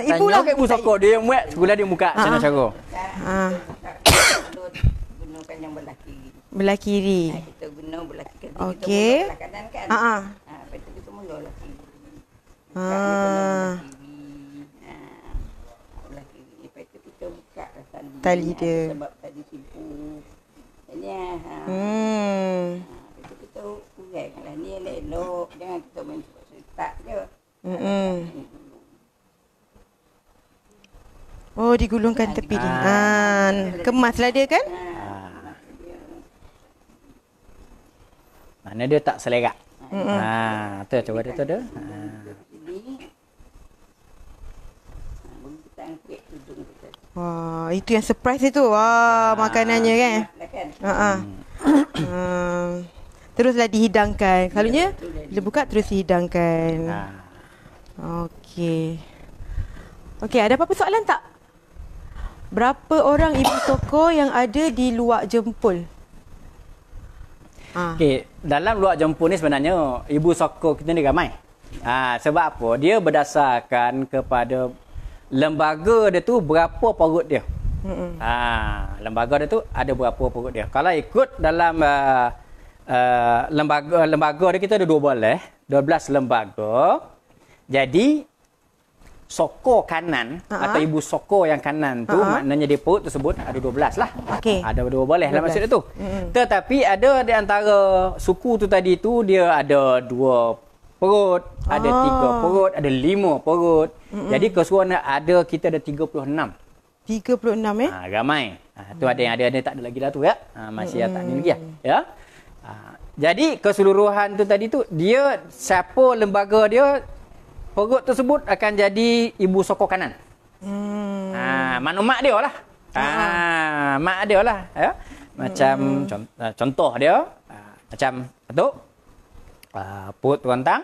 Ibu lah. Ibu sokor dia yang buat, sekolah dia buka macam mana cara. Gunakan yang belah kiri. Belah kiri. Kita guna belah kiri. Okey. Kita belah kanan kan? Lepas tu kita mula belah kiri. Belah kiri. Lepas tu kita buka tali dia. Sebab tadi tipu. Lepas tu kita kurang lah. Ni elok. Jangan kita main setak je. Oh, digulungkan tepi dia. Kemaslah dia kan? Mana dia tak selerak. Tu coba dia tu ada. Wah, itu yang surprise itu. Wah, makanannya kan? Teruslah dihidangkan. Selalunya bila buka terus dihidangkan. Okey. Okey, ada apa-apa soalan tak? Berapa orang ibu sokor yang ada di Luak Jempol? Okey, dalam Luak Jempol ni sebenarnya ibu sokor kita ni ramai. Sebab apa? Dia berdasarkan kepada lembaga dia tu berapa perut dia. Lembaga dia tu ada berapa perut dia. Kalau ikut dalam lembaga dia kita ada 12 lembaga. Jadi sokor kanan atau ibu sokor yang kanan tu maknanya di perut tersebut ada 12 lah. Ada 12 lah maksud dia tu. Tetapi ada di antara suku tu tadi tu dia ada 2 perut, ada 3 perut, ada 5 perut. Jadi keseluruhan kita ada 36. 36 ramai. Tu ada yang ada tak ada lagi dah tu ya. Masih tak ni lagi ya. Jadi keseluruhan tu tadi tu dia siapa lembaga dia perut tersebut akan jadi ibu sokor kanan. Mana mak dia lah. Mak dia lah ya. Macam contoh dia macam tu perut rentang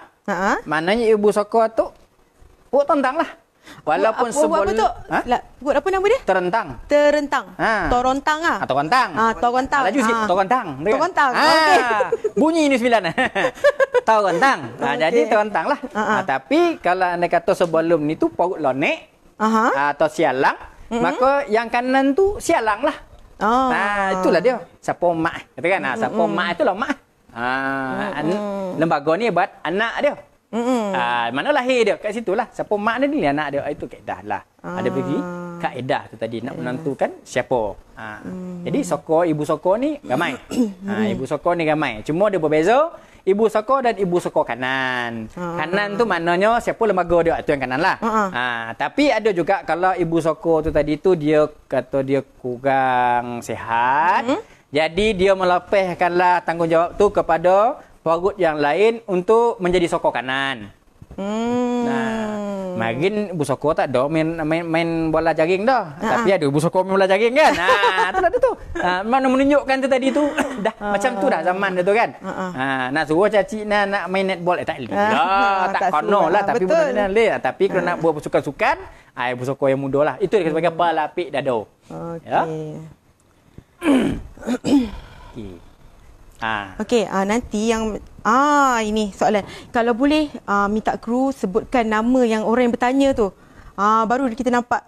Maknanya ibu sokor tu tentang lah. Walaupun sebelum tu? Buat apa nama dia? terentang. Terentang. Torontang ah. Torontang. Torontang. Laju sikit torontang. Torontang. Okey. Bunyi ini 9. Torontang. Jadi torontang lah. Tapi kalau anda kata sebelum ni tu perut lonek atau sialang, maka yang kanan tu sialang lah. Itulah dia. Siapa mak. Kata kan? Siapa mak itu lah mak. Lembaga ni buat anak dia. Mana lahir dia? Kat situ lah. Siapa mak dia ni anak dia. Itu kaedah lah. Ada bagi kaedah tu tadi. Nak menentukan siapa. Jadi sokor, ibu sokor ni ramai. Ibu sokor ni ramai. Cuma dia berbeza. Ibu sokor dan ibu sokor kanan. Kanan tu maknanya siapa lembaga dia. Itu yang kanan lah. Tapi ada juga kalau ibu sokor tu tadi tu dia kata dia kurang sihat. Jadi dia melepaskanlah tanggungjawab tu kepada perut yang lain untuk menjadi sokor kanan. Makin ibu sokor tak ada main bola jaring dah. Tapi ada ibu sokor main bola jaring kan. Itulah dia tu. Mana menunjukkan tu tadi tu dah macam tu dah zaman dia tu kan. Nak suruh caci nak main netball tak boleh. Tak kono lah tapi benar-benar boleh. Tapi kalau nak buat sukan-sukan, ibu sokor yang muda lah. Itu dia sebagai pelapik dada. Okey, nanti yang ini soalan. Kalau boleh minta kru sebutkan nama yang orang yang bertanya tu. Baru kita nampak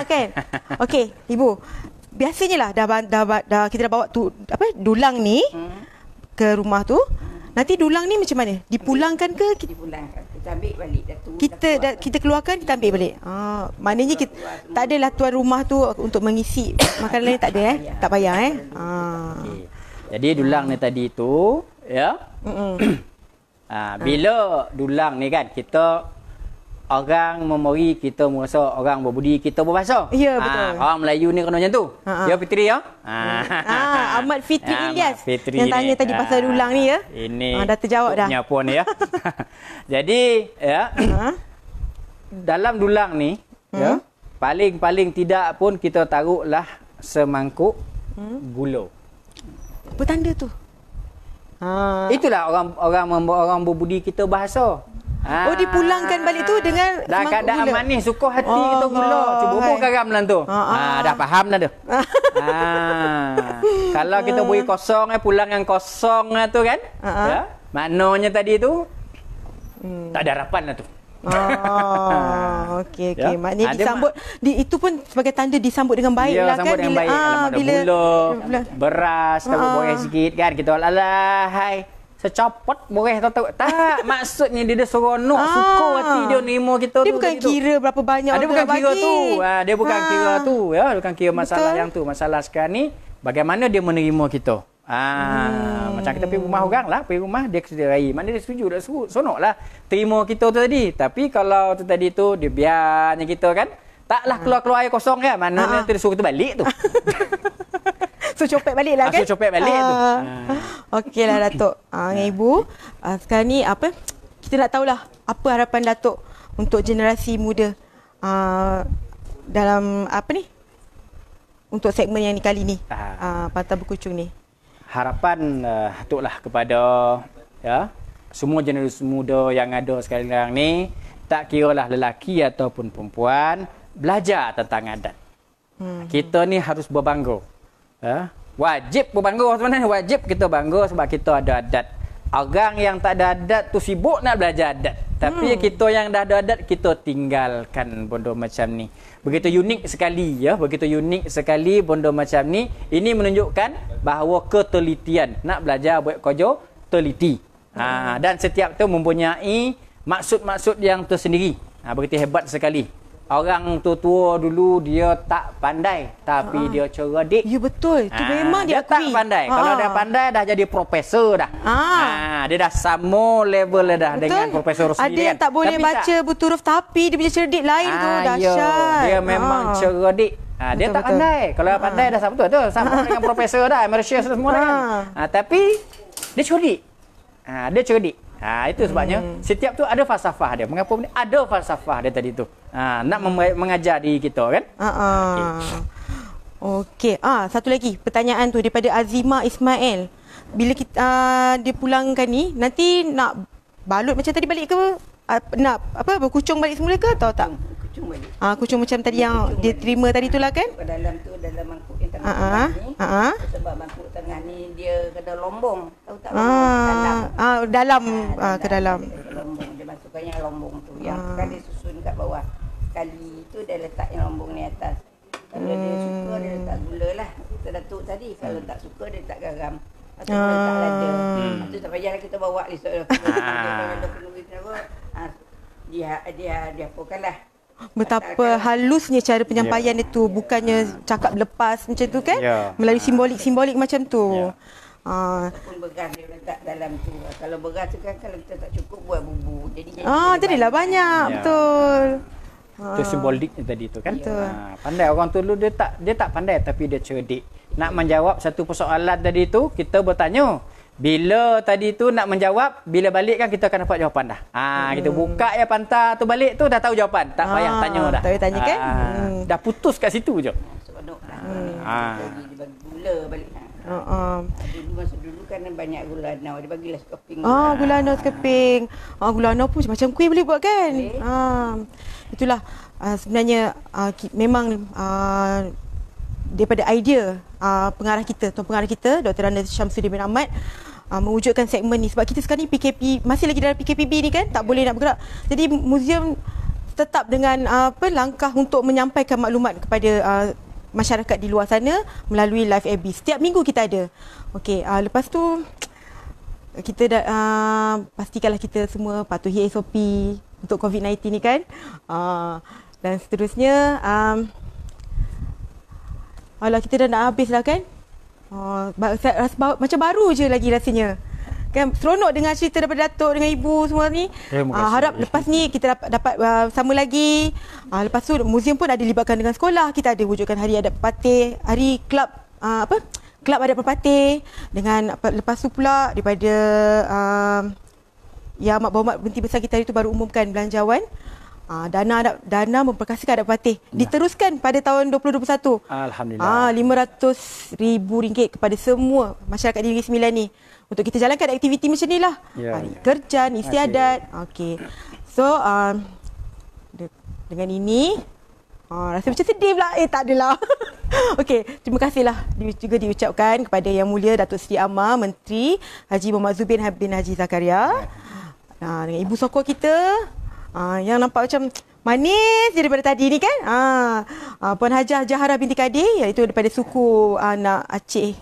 kan. Okey, ibu. Biasanya lah dah kita dah bawa tu dulang ni ke rumah tu. Nanti dulang ni macam mana? Dipulangkan ke? Dipulangkan. Kita ambil balik dah tu. Kita keluarkan, kita ambil balik. Maknanya kita tak adalah tuan rumah tu untuk mengisi makanan lain, tak ada tak payah Okay. Jadi dulang ni tadi tu ya. Bila dulang ni kan kita orang memori, kita merasa orang berbudi, kita berbahasa. Ya, betul. Orang Melayu ni kena macam tu. Ya Fitri ya. Ahmad Fitri Ilyas Fitri yang tanya ni. tadi pasal dulang ni ya. Ini dah terjawab dah. Punya pun ya. Jadi ya. Dalam dulang ni ya, paling tidak pun kita taruhlah semangkuk gula. Apa tanda tu? Itulah orang berbudi kita bahasa. Dipulangkan balik tu dengan dah keadaan manis, suka hati kita gula. Cuba pun garam dalam tu. Dah faham dah tu. Kalau kita beri kosong, pulang yang kosong tu kan. Ya, maknanya tadi tu tak ada harapan lah tu. Okey. Maknanya disambut itu pun sebagai tanda disambut dengan baik lah kan. Sambut dengan baik. Bila gula, beras, tahu boleh sikit kan. Kita alahai secopot boleh tahu tak, maksudnya dia seronok, suka hati dia nerima kita. Dia bukan kira berapa banyak dia bukan kira bagi. Dia bukan kira tu ya, bukan kira masalah yang tu. Masalah sekarang ni bagaimana dia menerima kita. Macam kita pergi rumah orang lah, pergi rumah dia sedirai, mana dia setuju, dah seronok lah terima kita tu tadi. Tapi kalau tu tadi tu dia biarnya kita kan, taklah keluar air kosong kan, mana dia suruh kita balik tu. So copet balik lah kan. So copet balik tu. Okey lah Datuk. Dengan ibu sekarang ni kita nak tahulah apa harapan Datuk untuk generasi muda dalam untuk segmen yang kali ni, Pantai Berkucung ni. Harapan Datuklah kepada ya semua generasi muda yang ada sekarang ni, tak kiralah lelaki ataupun perempuan, belajar tentang adat. Kita ni harus berbangga. Wajib berbangga sebenarnya, wajib kita bangga sebab kita ada adat. Orang yang tak ada adat tu sibuk nak belajar adat. Tapi kita yang dah ada adat, kita tinggalkan benda macam ni. Begitu unik sekali ya, begitu unik sekali benda macam ni. Ini menunjukkan bahawa ketelitian, nak belajar buat kerja teliti. Dan setiap tu mempunyai maksud-maksud yang tersendiri. Begitu hebat sekali. Orang tua-tua dulu dia tak pandai tapi dia cerdik. Ya betul. Itu memang dia tak pandai. Kalau dia pandai dah jadi profesor dah. Dia dah sama level dah dengan Profesor Rosli. Ada yang tak boleh baca buta huruf tapi dia punya cerdik lain tu dahsyat. Dia memang cerdik. Dia tak pandai. Kalau pandai dah sama tu sama dengan profesor dah, Emeritus semua dah kan. Tapi dia cerdik. Dia cerdik. Itu sebabnya setiap tu ada falsafah dia. Mengapa ada falsafah dia tadi tu? Nak mengajar diri kita kan? Okey. Satu lagi pertanyaan tu daripada Azima Ismail. Bila kita dia pulangkan ni, nanti nak balut macam tadi balik ke? Nak berkucung balik semula ke atau tak? Kucung balik. Kucung macam tadi yang Kucung dia balik. terima tadi tu lah kan? Ke dalam tu, dalam mangkuk yang tengah ni. Sebab mangkuk tengah ni dia kena lombong. Tahu tak lombong? Dalam ke dalam. Lombong dia masukkan yang lombong tu. Yang sekali susun kat bawah. Sekali tu dia letak yang lombong ni atas. Kalau dia suka dia letak gula lah. Kita datuk tadi. Kalau tak suka dia letak garam. Lepas tu dia letak lada. Lepas tu tak payahlah kita bawa esok. Dia apakan lah. Betapa halusnya cara penyampaian itu, bukannya cakap lepas macam tu kan, melalui simbolik macam tu. Ataupun beras dia letak dalam tu. Kalau beras tu kan kalau kita tak cukup buat bubur. Jadilah banyak. Betul. Itu simboliknya tadi tu kan. Betul. Pandai orang tu dulu, dia tak pandai tapi dia cerdik. Nak menjawab satu persoalan tadi tu, kita bertanya. Bila tadi tu nak menjawab, bila balik kan kita akan dapat jawapan dah. Kita buka ya pantar tu balik tu dah tahu jawapan. Tak payah tanya dah. Tak payah tanya kan? Dah putus kat situ je. Seronok lah. Dia bagi gula balik. Dulu kan banyak gulana. Dia bagilah sekeping. Gulana sekeping. Gulana pun macam kuih boleh buat kan? Itulah sebenarnya memang daripada idea pengarah kita, Tuan Pengarah kita Dr. Rana Syamsuddin bin Ahmad mewujudkan segmen ni sebab kita sekarang ni PKP, masih lagi dalam PKPB ni kan, tak boleh nak bergerak. Jadi muzium tetap dengan langkah untuk menyampaikan maklumat kepada masyarakat di luar sana melalui live AB. Setiap minggu kita ada. Okey, lepas tu kita pastikanlah kita semua patuhi SOP untuk COVID-19 ni kan. Dan seterusnya kita dah nak habis lah kan. Rasa macam baru je lagi rasanya. Kan seronok dengar cerita daripada Datuk dengan Ibu semua ni. Harap lepas ni kita dapat sama lagi. Lepas tu muzium pun ada libatkan dengan sekolah. Kita ada wujudkan hari adat pepatih, hari kelab kelab adat pepatih dengan lepas tu pula daripada Yang Amat Berhormat Menteri Besar kita hari tu baru umumkan belanjawan dana memperkasakan adat pepatih diteruskan pada tahun 2021. Alhamdulillah. RM500,000 kepada semua masyarakat di Negeri Sembilan ni untuk kita jalankan aktiviti macam ni lah. Kerjaan istiadat. Okey. So dengan ini rasa macam sedih pula. Tak adalah. Okey, terima kasihlah juga diucapkan kepada Yang Mulia Datuk Seri Amar Menteri Haji Muhammad Zubir bin Haji Zakaria. Dengan Ibu Sokor kita yang nampak macam manis daripada tadi ni kan. Puan Hajah Jaharah binti Kadir, iaitu daripada suku anak Aceh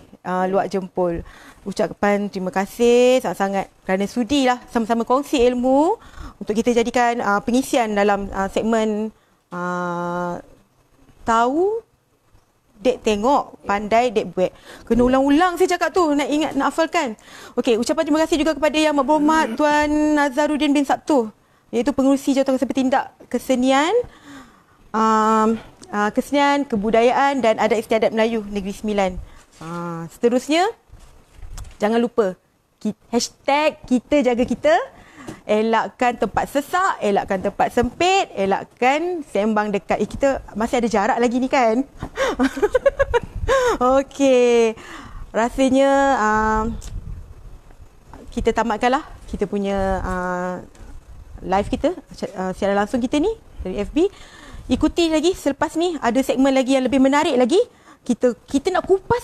Luak Jempol. Ucapkan terima kasih sangat-sangat kerana sudilah sama-sama kongsi ilmu untuk kita jadikan pengisian dalam segmen tahu dek tengok, pandai dek buat. Kena ulang-ulang saya cakap tu, nak ingat, nak hafalkan. Okey, ucapan terima kasih juga kepada Yang Amat Berhormat Tuan Nazaruddin bin Sabtu, iaitu pengerusi Jawatankuasa Bertindak Kesenian, Kesenian, Kebudayaan dan Adat Istiadat Melayu Negeri Sembilan. Seterusnya, jangan lupa hashtag kita jaga kita, elakkan tempat sesak, elakkan tempat sempit, elakkan sembang dekat. Kita masih ada jarak lagi ni kan. Okey, rasanya kita tamatkanlah kita punya live kita, siaran langsung kita ni dari FB. Ikuti lagi selepas ni, ada segmen lagi yang lebih menarik lagi. Kita nak kupas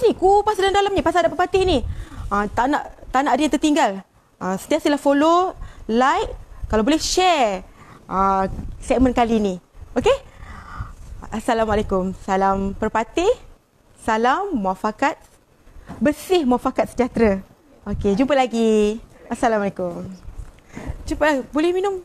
dalam-dalamnya pasal adat pepatih ni. Tak nak ada yang tertinggal. Sentiasalah follow, like, kalau boleh share segmen kali ni. Okey? Assalamualaikum. Salam perpatih. Salam muafakat. Bersih muafakat sejahtera. Okey, jumpa lagi. Assalamualaikum. Cepat, boleh minum?